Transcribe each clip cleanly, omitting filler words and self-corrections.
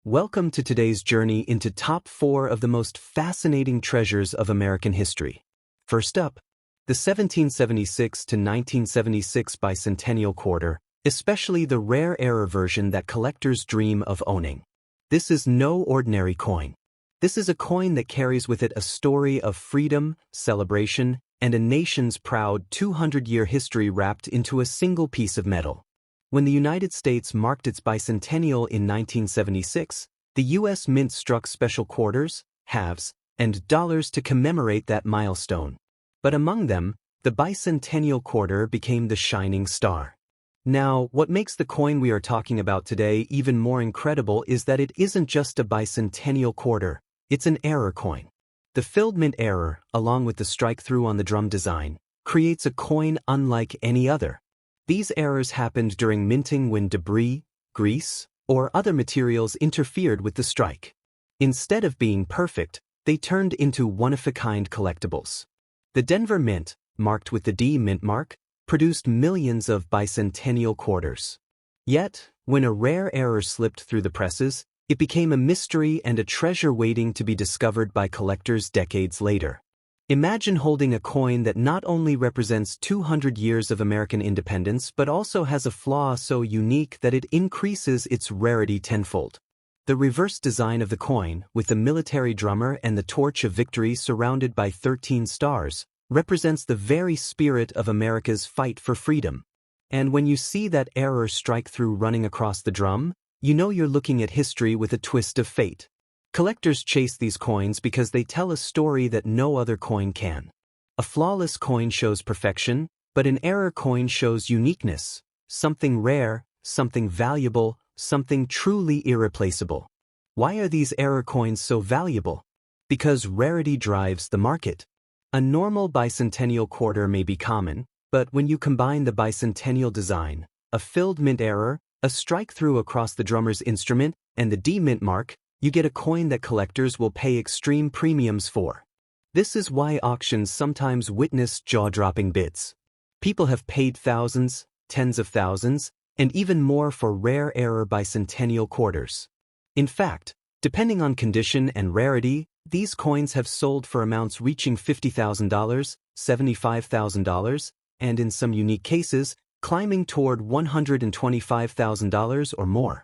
Welcome to today's journey into top 4 of the most fascinating treasures of American history. First up, the 1776 to 1976 Bicentennial Quarter, especially the rare error version that collectors dream of owning. This is no ordinary coin. This is a coin that carries with it a story of freedom, celebration, and a nation's proud 200-year history wrapped into a single piece of metal. When the United States marked its bicentennial in 1976, the U.S. Mint struck special quarters, halves, and dollars to commemorate that milestone. But among them, the Bicentennial Quarter became the shining star. Now, what makes the coin we are talking about today even more incredible is that it isn't just a bicentennial quarter, it's an error coin. The filled mint error, along with the strike-through on the drum design, creates a coin unlike any other. These errors happened during minting when debris, grease, or other materials interfered with the strike. Instead of being perfect, they turned into one-of-a-kind collectibles. The Denver Mint, marked with the D mint mark, produced millions of bicentennial quarters. Yet, when a rare error slipped through the presses, it became a mystery and a treasure waiting to be discovered by collectors decades later. Imagine holding a coin that not only represents 200 years of American independence but also has a flaw so unique that it increases its rarity tenfold. The reverse design of the coin, with the military drummer and the torch of victory surrounded by 13 stars, represents the very spirit of America's fight for freedom. And when you see that error strike through running across the drum, you know you're looking at history with a twist of fate. Collectors chase these coins because they tell a story that no other coin can. A flawless coin shows perfection, but an error coin shows uniqueness, something rare, something valuable, something truly irreplaceable. Why are these error coins so valuable? Because rarity drives the market. A normal bicentennial quarter may be common, but when you combine the bicentennial design, a filled mint error, a strike-through across the drummer's instrument, and the D mint mark, you get a coin that collectors will pay extreme premiums for. This is why auctions sometimes witness jaw-dropping bids. People have paid thousands, tens of thousands, and even more for rare error bicentennial quarters. In fact, depending on condition and rarity, these coins have sold for amounts reaching $50,000, $75,000, and in some unique cases, climbing toward $125,000 or more.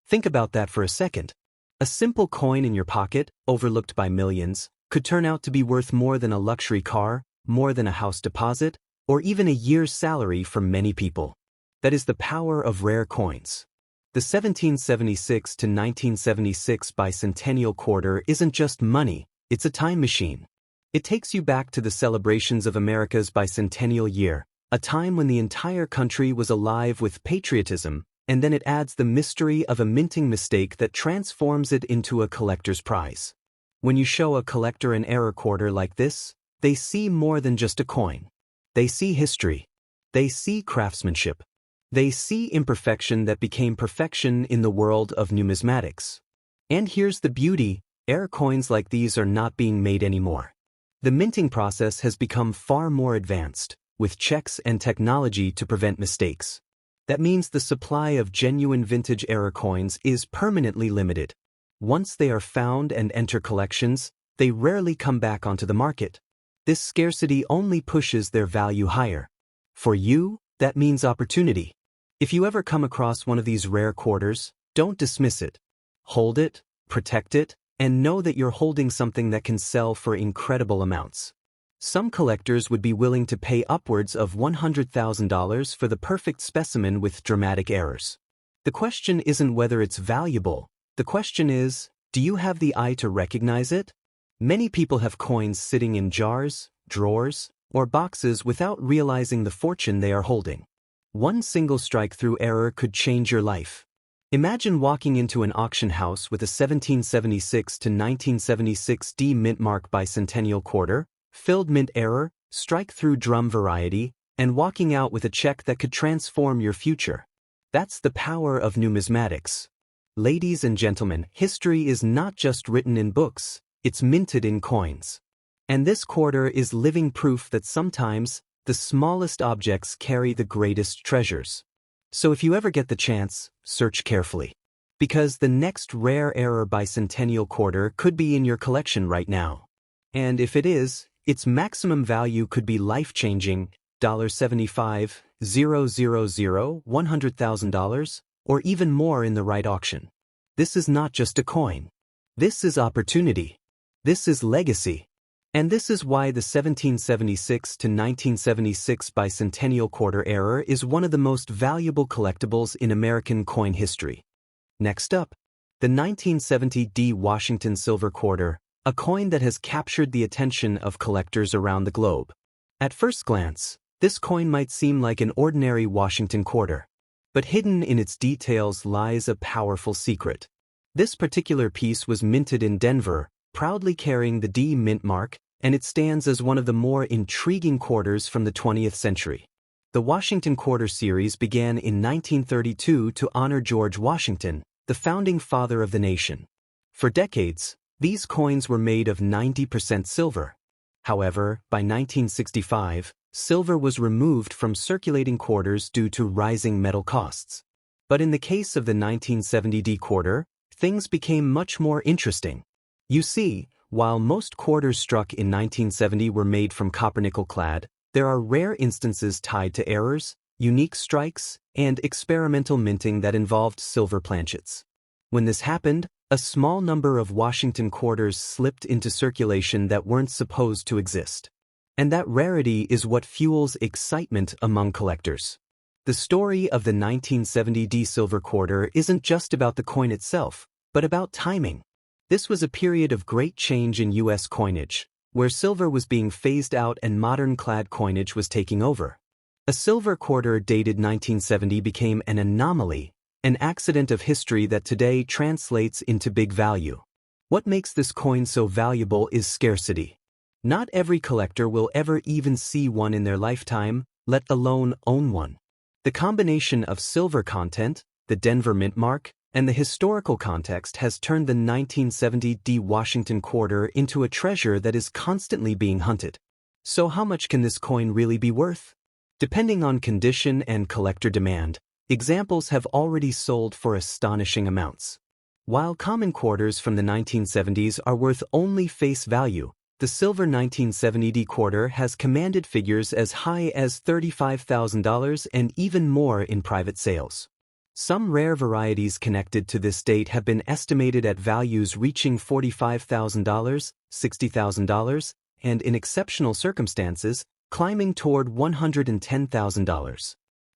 Think about that for a second. A simple coin in your pocket, overlooked by millions, could turn out to be worth more than a luxury car, more than a house deposit, or even a year's salary for many people. That is the power of rare coins. The 1776 to 1976 Bicentennial Quarter isn't just money, it's a time machine. It takes you back to the celebrations of America's bicentennial year, a time when the entire country was alive with patriotism, and then it adds the mystery of a minting mistake that transforms it into a collector's prize. When you show a collector an error quarter like this, they see more than just a coin. They see history. They see craftsmanship. They see imperfection that became perfection in the world of numismatics. And here's the beauty, error coins like these are not being made anymore. The minting process has become far more advanced, with checks and technology to prevent mistakes. That means the supply of genuine vintage error coins is permanently limited. Once they are found and enter collections, they rarely come back onto the market. This scarcity only pushes their value higher. For you, that means opportunity. If you ever come across one of these rare quarters, don't dismiss it. Hold it, protect it, and know that you're holding something that can sell for incredible amounts. Some collectors would be willing to pay upwards of $100,000 for the perfect specimen with dramatic errors. The question isn't whether it's valuable. The question is, do you have the eye to recognize it? Many people have coins sitting in jars, drawers, or boxes without realizing the fortune they are holding. One single strike-through error could change your life. Imagine walking into an auction house with a 1776 to 1976 D mint mark bicentennial quarter, filled mint error, strike-through drum variety, and walking out with a check that could transform your future. That's the power of numismatics. Ladies and gentlemen, history is not just written in books, it's minted in coins. And this quarter is living proof that sometimes, the smallest objects carry the greatest treasures. So if you ever get the chance, search carefully. Because the next rare error bicentennial quarter could be in your collection right now. And if it is, its maximum value could be life-changing, $75,000, $100,000, or even more in the right auction. This is not just a coin. This is opportunity. This is legacy. And this is why the 1776 to 1976 bicentennial quarter error is one of the most valuable collectibles in American coin history. Next up, the 1970 D Washington Silver Quarter, a coin that has captured the attention of collectors around the globe. At first glance, this coin might seem like an ordinary Washington quarter. But hidden in its details lies a powerful secret. This particular piece was minted in Denver, proudly carrying the D mint mark, and it stands as one of the more intriguing quarters from the 20th century. The Washington Quarter series began in 1932 to honor George Washington, the founding father of the nation. For decades, these coins were made of 90% silver. However, by 1965, silver was removed from circulating quarters due to rising metal costs. But in the case of the 1970 D quarter, things became much more interesting. You see, while most quarters struck in 1970 were made from copper-nickel clad, there are rare instances tied to errors, unique strikes, and experimental minting that involved silver planchets. When this happened, a small number of Washington quarters slipped into circulation that weren't supposed to exist. And that rarity is what fuels excitement among collectors. The story of the 1970 D silver quarter isn't just about the coin itself, but about timing. This was a period of great change in U.S. coinage, where silver was being phased out and modern clad coinage was taking over. A silver quarter dated 1970 became an anomaly, an accident of history that today translates into big value. What makes this coin so valuable is scarcity. Not every collector will ever even see one in their lifetime, let alone own one. The combination of silver content, the Denver mint mark, and the historical context has turned the 1970 D Washington quarter into a treasure that is constantly being hunted. So how much can this coin really be worth? Depending on condition and collector demand, examples have already sold for astonishing amounts. While common quarters from the 1970s are worth only face value, the silver 1970 D quarter has commanded figures as high as $35,000 and even more in private sales. Some rare varieties connected to this date have been estimated at values reaching $45,000, $60,000, and in exceptional circumstances, climbing toward $110,000.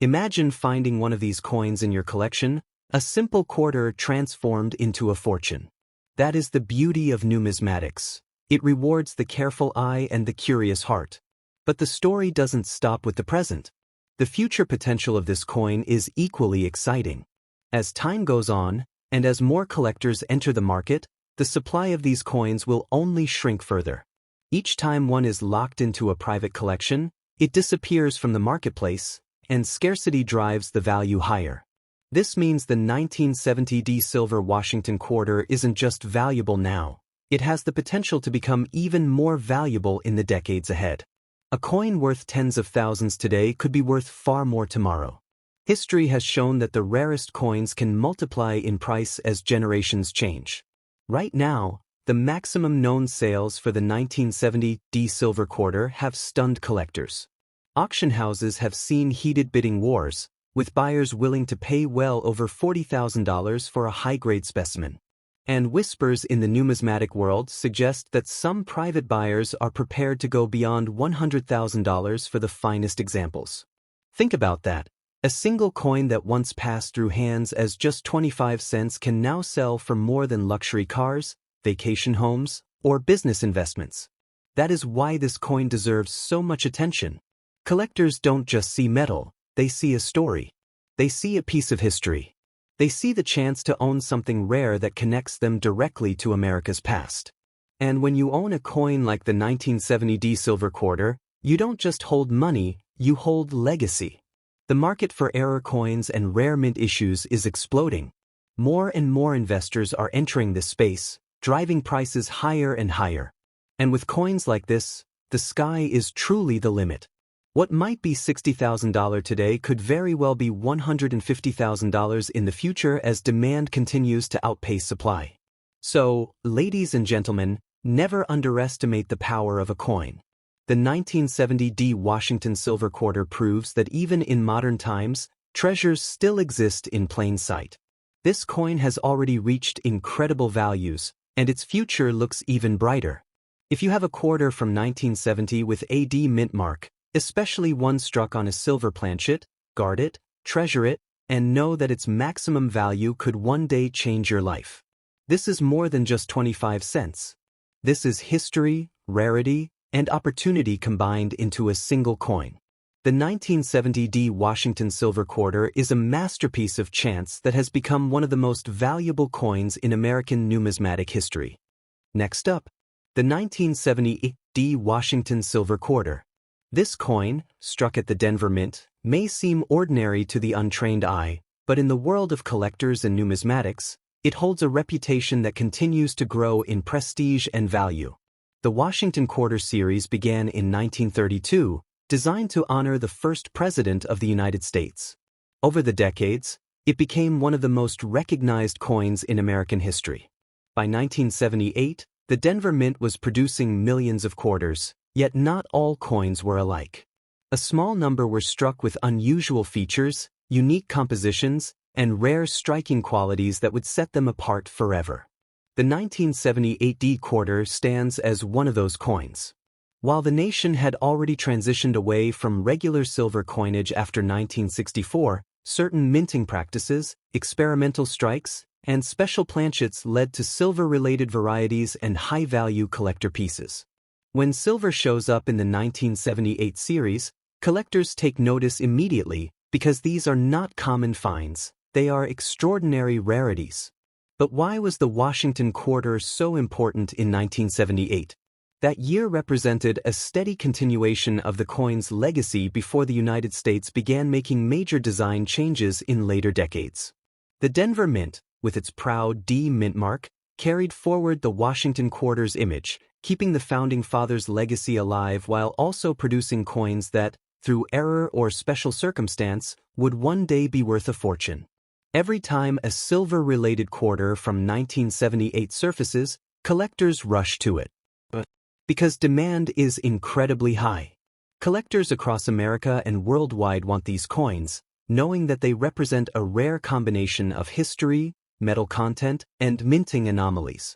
Imagine finding one of these coins in your collection, a simple quarter transformed into a fortune. That is the beauty of numismatics. It rewards the careful eye and the curious heart. But the story doesn't stop with the present. The future potential of this coin is equally exciting. As time goes on, and as more collectors enter the market, the supply of these coins will only shrink further. Each time one is locked into a private collection, it disappears from the marketplace, and scarcity drives the value higher. This means the 1970 D silver Washington quarter isn't just valuable now, it has the potential to become even more valuable in the decades ahead. A coin worth tens of thousands today could be worth far more tomorrow. History has shown that the rarest coins can multiply in price as generations change. Right now, the maximum known sales for the 1970 D silver quarter have stunned collectors. Auction houses have seen heated bidding wars, with buyers willing to pay well over $40,000 for a high-grade specimen. And whispers in the numismatic world suggest that some private buyers are prepared to go beyond $100,000 for the finest examples. Think about that. A single coin that once passed through hands as just 25 cents can now sell for more than luxury cars, vacation homes, or business investments. That is why this coin deserves so much attention. Collectors don't just see metal, they see a story. They see a piece of history. They see the chance to own something rare that connects them directly to America's past. And when you own a coin like the 1970 D silver quarter, you don't just hold money, you hold legacy. The market for error coins and rare mint issues is exploding. More and more investors are entering this space, driving prices higher and higher. And with coins like this, the sky is truly the limit. What might be $60,000 today could very well be $150,000 in the future as demand continues to outpace supply. So, ladies and gentlemen, never underestimate the power of a coin. The 1970 Washington silver quarter proves that even in modern times, treasures still exist in plain sight. This coin has already reached incredible values, and its future looks even brighter. If you have a quarter from 1970 with AD mint mark, especially one struck on a silver planchet, guard it, treasure it, and know that its maximum value could one day change your life. This is more than just 25 cents. This is history, rarity, and opportunity combined into a single coin. The 1970 Washington silver quarter is a masterpiece of chance that has become one of the most valuable coins in American numismatic history. Next up, the 1970 Washington silver quarter. This coin, struck at the Denver Mint, may seem ordinary to the untrained eye, but in the world of collectors and numismatics, it holds a reputation that continues to grow in prestige and value. The Washington Quarter series began in 1932, designed to honor the first president of the United States. Over the decades, it became one of the most recognized coins in American history. By 1978, the Denver Mint was producing millions of quarters, yet not all coins were alike. A small number were struck with unusual features, unique compositions, and rare striking qualities that would set them apart forever. The 1978 quarter stands as one of those coins. While the nation had already transitioned away from regular silver coinage after 1964, certain minting practices, experimental strikes, and special planchets led to silver-related varieties and high-value collector pieces. When silver shows up in the 1978 series, collectors take notice immediately because these are not common finds, they are extraordinary rarities. But why was the Washington Quarter so important in 1978? That year represented a steady continuation of the coin's legacy before the United States began making major design changes in later decades. The Denver Mint, with its proud D mint mark, carried forward the Washington Quarter's image, keeping the Founding Fathers' legacy alive while also producing coins that, through error or special circumstance, would one day be worth a fortune. Every time a silver-related quarter from 1978 surfaces, collectors rush to it. Because demand is incredibly high. Collectors across America and worldwide want these coins, knowing that they represent a rare combination of history, metal content, and minting anomalies.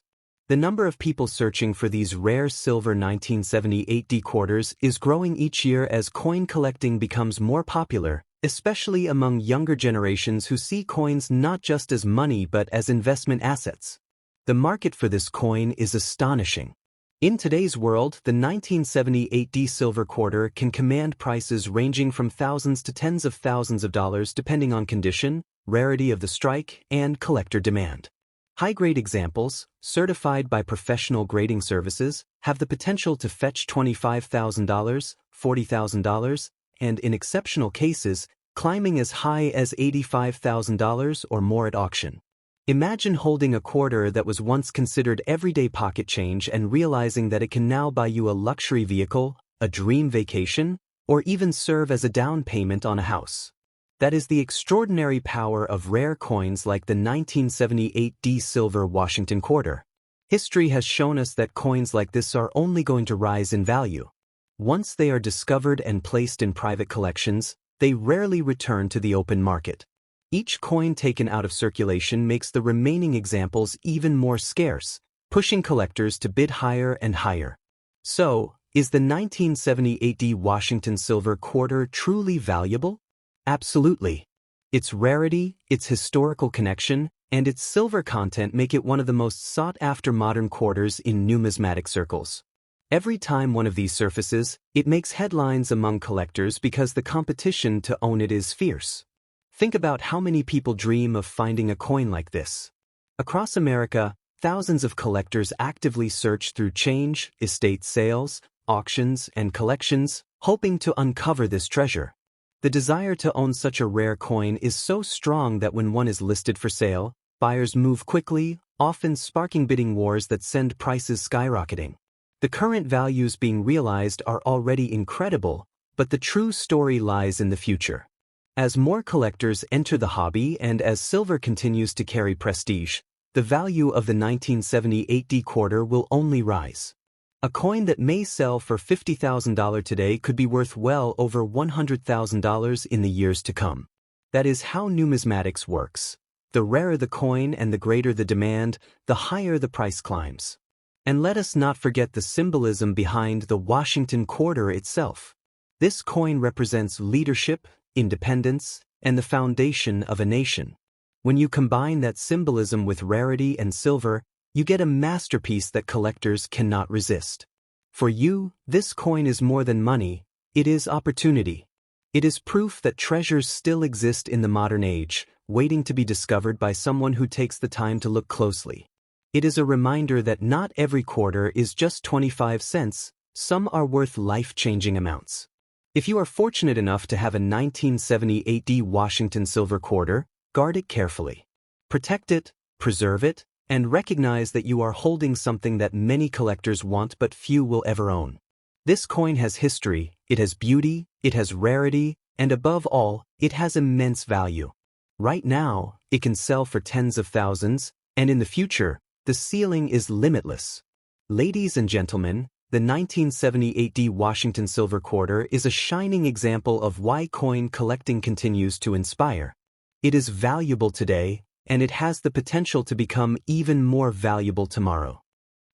The number of people searching for these rare silver 1978 quarters is growing each year as coin collecting becomes more popular, especially among younger generations who see coins not just as money but as investment assets. The market for this coin is astonishing. In today's world, the 1978 silver quarter can command prices ranging from thousands to tens of thousands of dollars depending on condition, rarity of the strike, and collector demand. High-grade examples, certified by professional grading services, have the potential to fetch $25,000, $40,000, and in exceptional cases, climbing as high as $85,000 or more at auction. Imagine holding a quarter that was once considered everyday pocket change and realizing that it can now buy you a luxury vehicle, a dream vacation, or even serve as a down payment on a house. That is the extraordinary power of rare coins like the 1978 silver Washington Quarter. History has shown us that coins like this are only going to rise in value. Once they are discovered and placed in private collections, they rarely return to the open market. Each coin taken out of circulation makes the remaining examples even more scarce, pushing collectors to bid higher and higher. So, is the 1978 Washington silver quarter truly valuable? Absolutely. Its rarity, its historical connection, and its silver content make it one of the most sought-after modern quarters in numismatic circles. Every time one of these surfaces, it makes headlines among collectors because the competition to own it is fierce. Think about how many people dream of finding a coin like this. Across America, thousands of collectors actively search through change, estate sales, auctions, and collections, hoping to uncover this treasure. The desire to own such a rare coin is so strong that when one is listed for sale, buyers move quickly, often sparking bidding wars that send prices skyrocketing. The current values being realized are already incredible, But the true story lies in the future. As more collectors enter the hobby and as silver continues to carry prestige, the value of the 1978 quarter will only rise. A coin that may sell for $50,000 today could be worth well over $100,000 in the years to come. That is how numismatics works. The rarer the coin and the greater the demand, the higher the price climbs. And let us not forget the symbolism behind the Washington Quarter itself. This coin represents leadership, independence, and the foundation of a nation. When you combine that symbolism with rarity and silver, you get a masterpiece that collectors cannot resist. For you, this coin is more than money, it is opportunity. It is proof that treasures still exist in the modern age, waiting to be discovered by someone who takes the time to look closely. It is a reminder that not every quarter is just 25 cents, some are worth life-changing amounts. If you are fortunate enough to have a 1978 Washington silver quarter, guard it carefully. Protect it, preserve it, and recognize that you are holding something that many collectors want but few will ever own. This coin has history, it has beauty, it has rarity, and above all, it has immense value. Right now, it can sell for tens of thousands, and in the future, the ceiling is limitless. Ladies and gentlemen, the 1978 Washington silver quarter is a shining example of why coin collecting continues to inspire. It is valuable today, and it has the potential to become even more valuable tomorrow.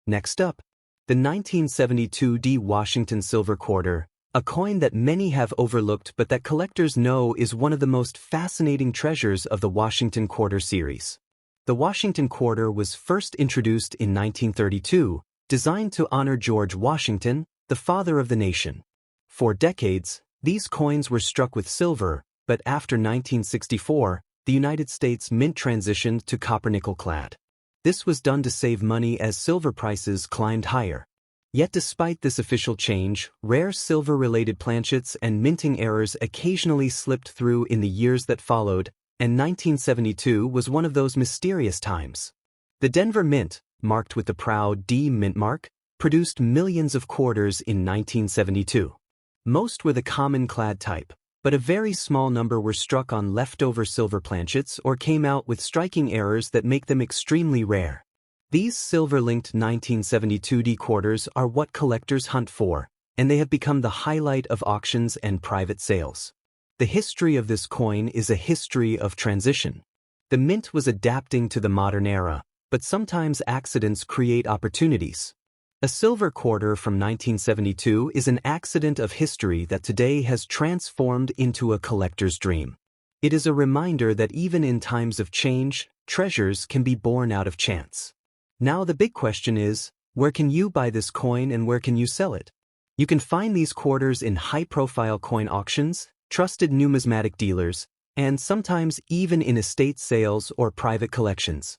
Next up, the 1972 Washington silver quarter, a coin that many have overlooked but that collectors know is one of the most fascinating treasures of the Washington Quarter series. The Washington Quarter was first introduced in 1932, designed to honor George Washington, the father of the nation. For decades, these coins were struck with silver, but after 1964, the United States Mint transitioned to copper-nickel clad. This was done to save money as silver prices climbed higher. Yet despite this official change, rare silver-related planchets and minting errors occasionally slipped through in the years that followed, and 1972 was one of those mysterious times. The Denver Mint, marked with the proud D mint mark, produced millions of quarters in 1972. Most were the common clad type, but a very small number were struck on leftover silver planchets or came out with striking errors that make them extremely rare. These silver-linked 1972 quarters are what collectors hunt for, and they have become the highlight of auctions and private sales. The history of this coin is a history of transition. The mint was adapting to the modern era, but sometimes accidents create opportunities. A silver quarter from 1972 is an accident of history that today has transformed into a collector's dream. It is a reminder that even in times of change, treasures can be born out of chance. Now the big question is, where can you buy this coin and where can you sell it? You can find these quarters in high-profile coin auctions, trusted numismatic dealers, and sometimes even in estate sales or private collections.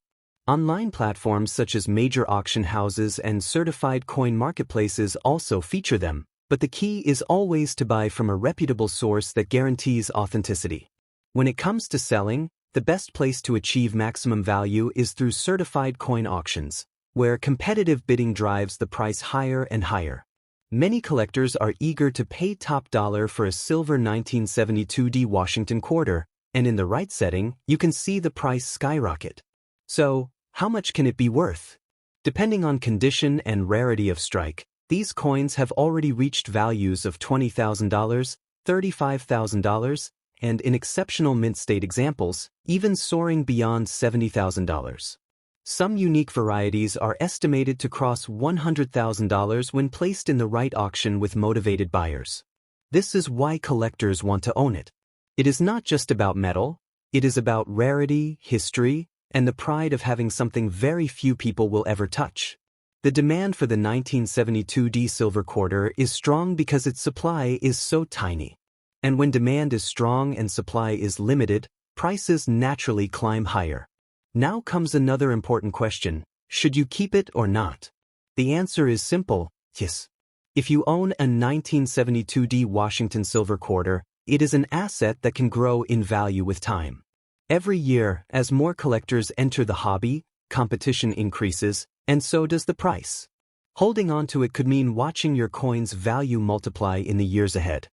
Online platforms such as major auction houses and certified coin marketplaces also feature them, but the key is always to buy from a reputable source that guarantees authenticity. When it comes to selling, the best place to achieve maximum value is through certified coin auctions, where competitive bidding drives the price higher and higher. Many collectors are eager to pay top dollar for a silver 1972 Washington quarter, and in the right setting, you can see the price skyrocket. So, how much can it be worth? Depending on condition and rarity of strike, these coins have already reached values of $20,000, $35,000, and in exceptional mint state examples, even soaring beyond $70,000. Some unique varieties are estimated to cross $100,000 when placed in the right auction with motivated buyers. This is why collectors want to own it. It is not just about metal, it is about rarity, history, and the pride of having something very few people will ever touch. The demand for the 1972 silver quarter is strong because its supply is so tiny. And when demand is strong and supply is limited, prices naturally climb higher. Now comes another important question: should you keep it or not? The answer is simple: yes. If you own a 1972 Washington silver quarter, it is an asset that can grow in value with time. Every year, as more collectors enter the hobby, competition increases, and so does the price. Holding on to it could mean watching your coin's value multiply in the years ahead.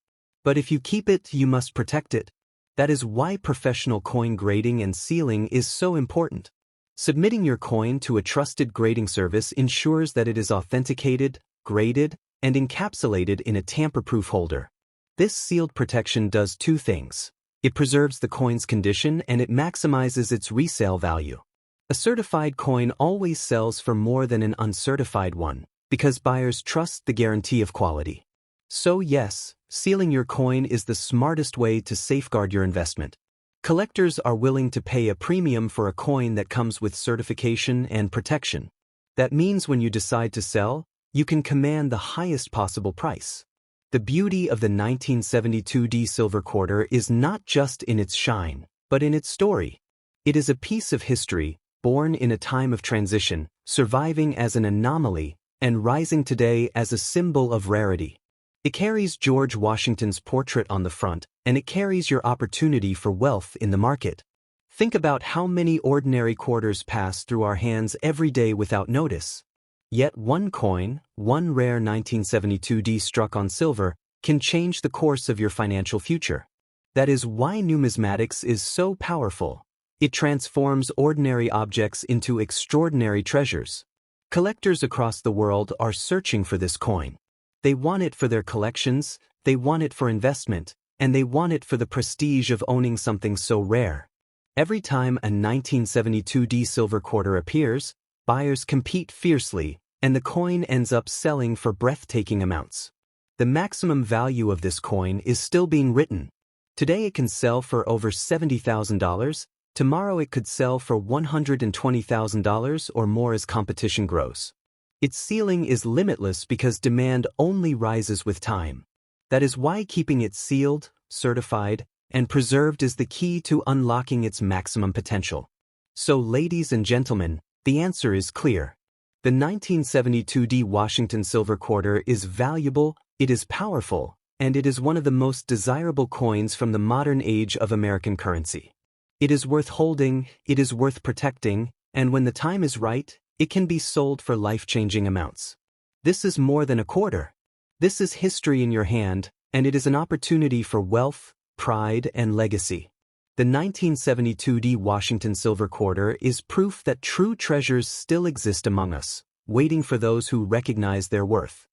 But if you keep it, you must protect it. That is why professional coin grading and sealing is so important. Submitting your coin to a trusted grading service ensures that it is authenticated, graded, and encapsulated in a tamper-proof holder. This sealed protection does two things. It preserves the coin's condition and it maximizes its resale value. A certified coin always sells for more than an uncertified one, because buyers trust the guarantee of quality. So yes, sealing your coin is the smartest way to safeguard your investment. Collectors are willing to pay a premium for a coin that comes with certification and protection. That means when you decide to sell, you can command the highest possible price. The beauty of the 1972D silver quarter is not just in its shine, but in its story. It is a piece of history, born in a time of transition, surviving as an anomaly, and rising today as a symbol of rarity. It carries George Washington's portrait on the front, and it carries your opportunity for wealth in the market. Think about how many ordinary quarters pass through our hands every day without notice. Yet one coin, one rare 1972D struck on silver, can change the course of your financial future. That is why numismatics is so powerful. It transforms ordinary objects into extraordinary treasures. Collectors across the world are searching for this coin. They want it for their collections, they want it for investment, and they want it for the prestige of owning something so rare. Every time a 1972D silver quarter appears, buyers compete fiercely, and the coin ends up selling for breathtaking amounts. The maximum value of this coin is still being written. Today it can sell for over $70,000, tomorrow it could sell for $120,000 or more as competition grows. Its ceiling is limitless because demand only rises with time. That is why keeping it sealed, certified, and preserved is the key to unlocking its maximum potential. So ladies and gentlemen, the answer is clear. The 1972D Washington silver quarter is valuable, it is powerful, and it is one of the most desirable coins from the modern age of American currency. It is worth holding, it is worth protecting, and when the time is right, it can be sold for life-changing amounts. This is more than a quarter. This is history in your hand, and it is an opportunity for wealth, pride, and legacy. The 1972D Washington silver quarter is proof that true treasures still exist among us, waiting for those who recognize their worth.